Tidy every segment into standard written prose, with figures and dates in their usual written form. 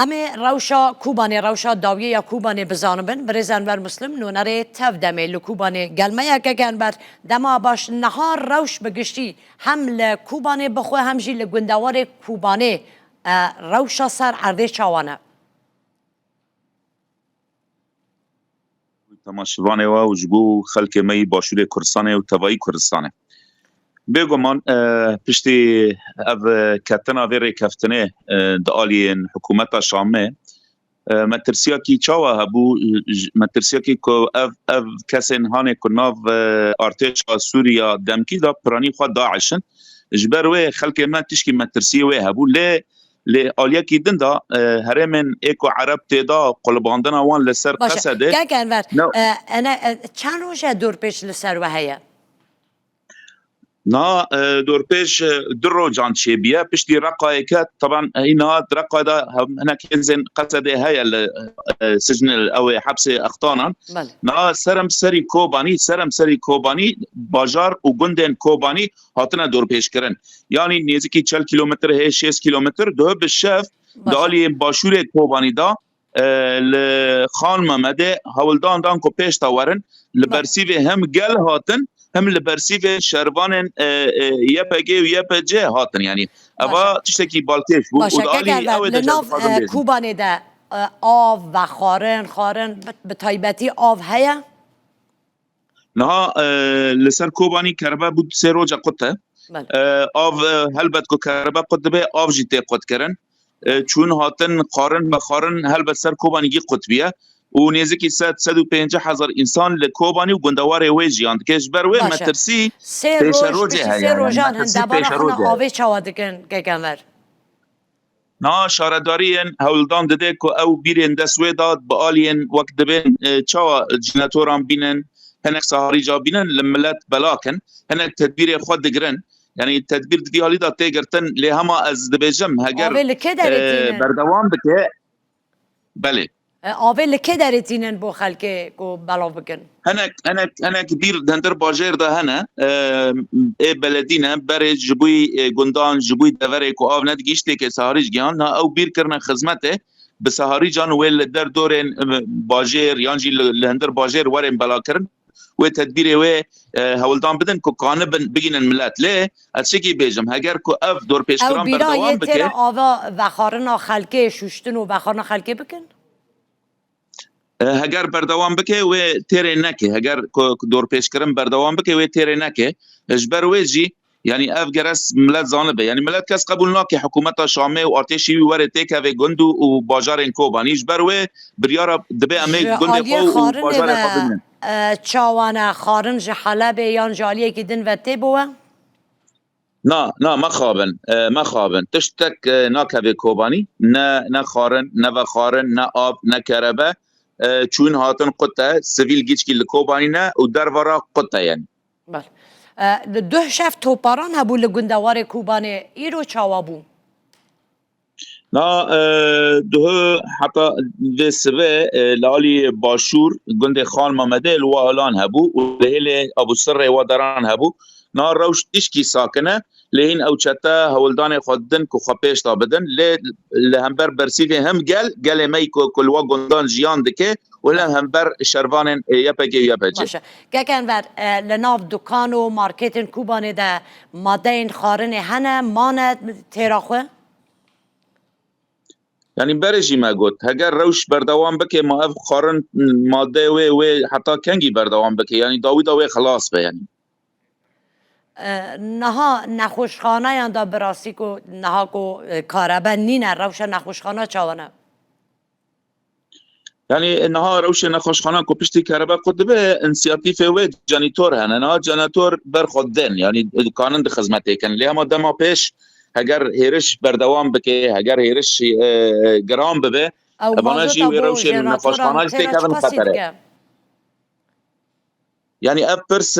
امی روشا کوبانی روشا داویه یا کوبانی بزانبن برزن بر مسلم نونره تف دمی لکوبانی گلمه یکه گن بر دما باش نهار روش بگشتی هم لکوبانی بخواه هم جی لگوندوار کوبانی روشا سر عرضه چاوانه تماشوانه و جبو خلق می باشور کردستانه و توایی کردستانه بگو من پشتی او کتنا ویره کفتنه دعالین حکومت شامه مترسیا کی چاوا هبو مترسیا کی کو اف کسین هانه کناف ارتش سوریا دمکی دا پرانی خود داعشن جبروه خلق ما تشکی مترسیا و هبو ل آلیا کی دندا هرمن ايكو عرب تدا قلباندنا وان لسر قصده گگن انا چند روزه دور پیش لسر وهیا نا دور پیش درو جان شبيه پشتی رقایکت طبعا اینا رقا دا هناك ينزن قصده هيا السجن او حبس اخطانا نا سرم سری کوبانی باجار و گندن کوبانی هاتنا دور پیش کرن یعنی نزدیکی 40 کیلومتر هي 6 کیلومتر دو بالشف دالی باشور کوبانی دا لخان محمد هولدان دان کو پیش تاورن لبرسیو هم گل هاتن هم لبرسیو شروان یپگی و یپجه هاتن یعنی اوا تشتکی بالکش بود و دالی او لناف کوبانی دا آف و خارن به تایبتی آف هیا؟ نه لسر کوبانی کربا بود 3 روزه قطه آف هلبت کو کربا قد به آف جیته قد کرن چون هاتن قارن هلبت سر کوبانی گی قطبیه و نزدیکی 150,000 انسان لکوبانی و گندوار ویجیان کش بروه مترسی پیش روزه هست. 3 روزان هندبار خونه آوه چوادگن گگمر. نه شاردارین هولدان داده که او بیرین دستوی داد با آلین وقت دبین چوا جناتوران بینن هنک سهاری جا بینن لملت بلاکن هنک تدبیر خود دگرن یعنی تدبیر دی حالی داد تیگرتن لی هما از دبیجم هگر بردوام بکه بله آوه لکه دارتینن بو خلکه کو بلا بکن هنک بیر دندر باجر ده هنه بلدینه بره جبوی گندان جبوی دوره کو آو ندگیشته که سهاریج گیان او بیر کرنه خدمته به سهاری جان ویل در دورن باجر یانجی لهندر باجر ورن بلا کرن و تدبیر و هولدان بدن کو کانه بگینن ملت له اشکی بیجم اگر کو اف دور پیش کران بردوام بکه او بیرای تر آوا وخارنا خلکه شوشتن و وخارنا خلکه بکن هگر بردوام بکه و تیره نکه هگر دور پیش کرن بردوام بکه و تیره نکه اجبر ویجی یعنی اف گرس ملت زانبه یعنی ملت کس قبول ناکه حکومت شامه و ارتشی وره تک و گندو و باجار کوبانی اجبر و بریار دبه امه گند خو و باجار قبول چاوانه خارن حلب یان جالیه که دن و تبوه نه ما خوابن تشتک ناکه کوبانی نه خارن نه وخارن نه آب نه کربه چون هاتن قطعه سویل گیچ کی لکوبانی نه و در ورا قطعه یعنی بله دو شف توپاران هبو لگندوار کوبانی ایرو چاوابو نه دو حتی وسوه لالی باشور گند خان محمد الوالان هبو و لهل ابو سر و دران هبو نه روش تشکی ساکنه لهین او چتا هولدان خودن کو خپیش تا بدن لهمبر برسیل هم گل می کو کلوا گندان جیان دکه ولا همبر شروان یپگی باشه گگن ور لناف دکان و مارکتن کوبانه ده ماده خارن هنه مانه تیراخوه یعنی برشی ما گفت اگر روش بردوام بکه ما اف خارن ماده و حتی کنگی بردوام بکه یعنی داوود و خلاص به یعنی نها نخوشخانه یا دا براسی کو نها کو کاربه نینه روش نخوشخانه چاونه یعنی نها روش نخوشخانه کو پشتی کاربه خود به انسیاتیف و جانیتور هنه نه جانیتور بر خودن یعنی کانند خدمت کن لی ما دما پیش اگر هیرش بردوام بکه اگر هیرش گرام ببه باناشی و روش نخوشخانه تیکن خطره یعنی اف پرس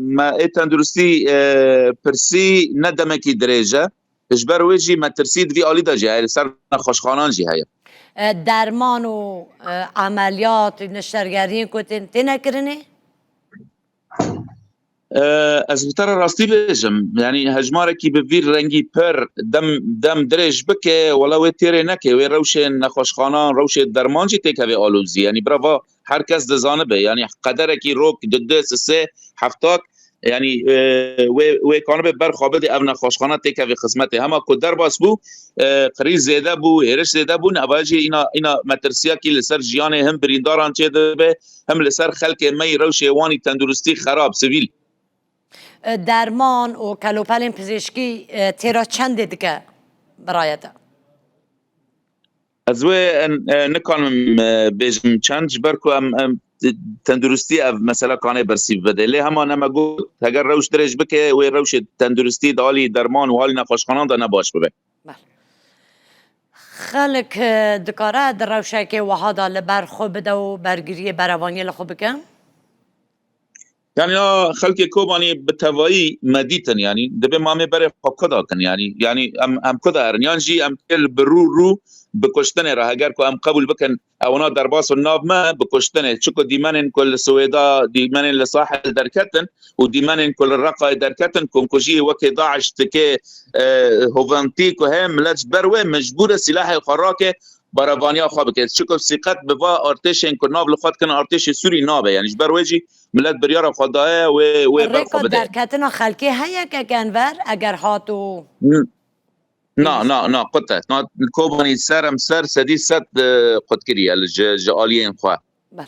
ما تندرستی پرسی ندمکی درجه اجبر ویجی ما ترسید وی آلی دا جه سر نخوشخانان جه هیا درمان و عملیات نشترگری کتن تینه کرنه؟ از ترى راستي بيجم يعني هجماركي بفير رنگي پر دم درج بك ولا وي تيري نكي وي روشه نخوشخانان روشه درمانجي تيك هذه آلوزي يعني برافا هر کس دزانه به يعني قدركي روك دد سه هفتاك يعني وي كان به بر خوابد او نخوشخانه تيك هذه خدمته هما كدر باس بو قريز زيده بو هرش زيده بو نواجي اینا مترسيا كي لسر جيانه هم برينداران چه به هم لسر خلق مي روشه واني تندرستی خراب سویل درمان و کلوپل پزشکی تیرا چند دیگه برایده؟ از وی نکنم بیشم چند برکو ام تندرستی او مثلا کانه برسی بده لی همان اما گفت اگر روش درش بکه و روش تندرستی دالی درمان و حالی نخوشخانان دا نباش ببه خلق دکاره در روشه که وحادا لبر خوب بده و برگیری بروانی لخوب بکن؟ يعني خلق كوباني بتوائي مديتن يعني دبي مامي بري كدا كن يعني ام كدا يعني جي ام كل برو بكشتنه راه اگر کو ام قبول بكن اونا درباس الناب ما بكشتنه چكو ديمانن كل سويدا ديمانن لصاحل دركتن وديمانن كل الرقا دركتن كونكوجي وكي داعش تكي هوفانتيكو هم لج بروي مجبور سلاح خراكه بروانیا خواب که چکو سیقت بوا ارتش کناب لخواد کن ارتش سوری نابه یعنی جبر وجی ملت بریار خداه و برخواب در کتنا خلقی هیا که کنور اگر هاتو نه قطعت نه کوبانی سرم سر سدی ست قد کری الجالین خواه بله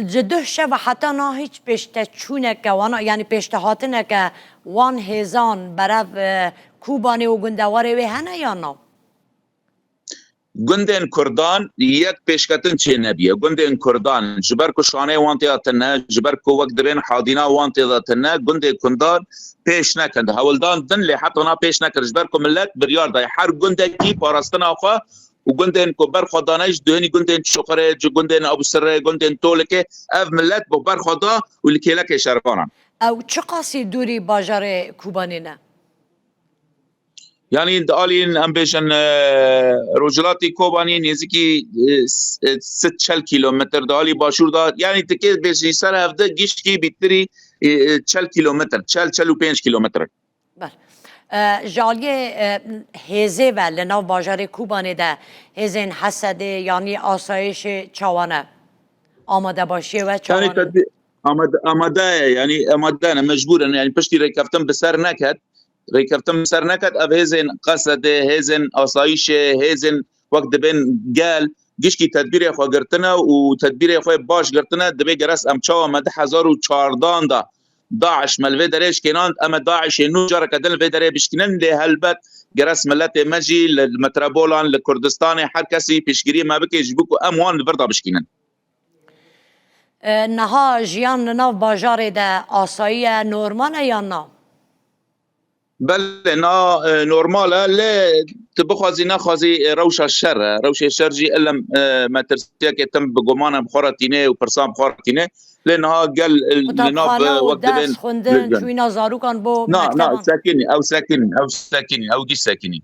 جده شو حتی نه هیچ پشت چونه که وانا یعنی پشت هاتنه که وان هزان برف کوبانی و گندواره و هنه یا نه گندن کردان یک پیشکتن چه نبیه گندن کردان جبر کو شانه وانتی اتنه جبر کو وقت درین حادینا وانتی اتنه گندن کردان پیش نکند هولدان دن لی حتی نا پیش نکرد جبر کو ملت بریار دای هر گنده کی پاراستن آخوا و گندن کو بر خدانش دهنی گندن شقره جو گندن ابو سره گندن تولکه اف ملت بو بر خدا و لکیلک شرفانان او چه قاسی دوری باجار کوبانی نه يعني دالين امبيشن رجلاتي كوباني نزيكي 6 كيلومتر دالي باشور دا يعني تكي بيشي سر هفده گيشكي بيتري 4 كيلومتر 45 كيلومتر بله جالیه هزه و لناو باجار کوبانی ده هزین حسده یعنی آسایش چوانه آماده باشی و چوانه آماده يعني آماده مجبورا يعني پشتی رکفتم بسر نکد ريكفتم سر نكت اب هزن قصد هزن آسایش هزن وقت دبن قال گشکی تدبیر خو گرتنه و تدبیر خو باش گرتنه دبی گرس ام چا مد 1014 دا داعش ملوی درش کنان اما داعش نو جرا کدل في دره بشکنن له هلبت گرس ملت مجی لمتروپولان لکردستان هر کسی پیشگیری ما بک جبکو اموان بردا بشکنن نها جیان نو باجار ده آسایی نورمال یا نه بله نا نورماله لا تبخازي نخازي روش الشر روش الشر جي الا ما ترسيا كتم بقمان بخارتينه وبرسام بخارتينه لانها قال لناب وقت بين خوندن شوي نازارو كان بو نا ساكني او دي ساكني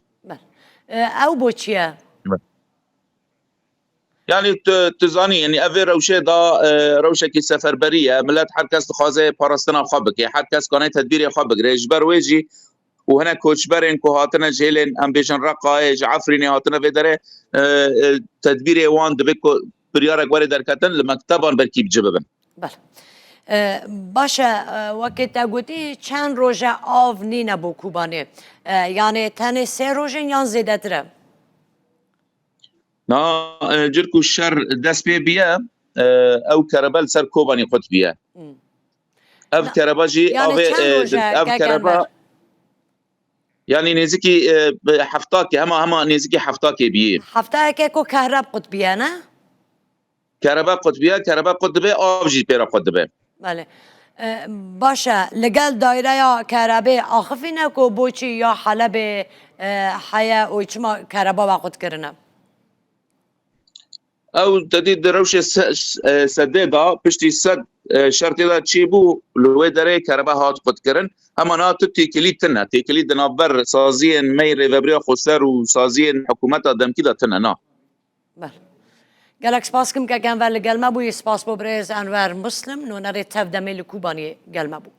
او بوچيه يعني تزاني يعني افي روشه دا روشه كي سفربريه ملت هر کس خوازه پاراستنا خوابك هر کس كانه تدبير خوابك رجبر ويجي وهنا كوتشبرين كوهاتنا جيلين امبيشن رقايج عفريني هاتنا في داره تدبير وان دبكو بريارك وارد دركتن لمكتبان بركيب جببن بله باشه وقت اگوتی چند روزه آو نینه بو کوبانه یعنی تنه 3 روزه یا زیده تره نا جركو الشر دس بيه او كربال سر كوباني قد بيه اف كرباجي يعني كربا يعني نزيكي حفتاكي هما نزيكي حفتاكي بيه حفتاكي كو كهرب قطبيه نه كهرباء قطبيه آبجي بيرا قطبيه بله باشه لگل دایره یا کهرباء آخفی نکو بوچی یا حلب حیا و چما کهرباء وقت کرنه او تدید روش سدده پشتی سد شرطی دا چی بو لوی داره کهرباء هات قد کرن اما نا تو تیکلید تنه تیکلید دنابر سازی میر وبریا خسر و سازی حکومت دمکی دا تنه نا بله گلک سپاس کم که گنور لگل ما بوی سپاس بو برز انور مسلم نو نره تف دمیل کوبانی گل ما بو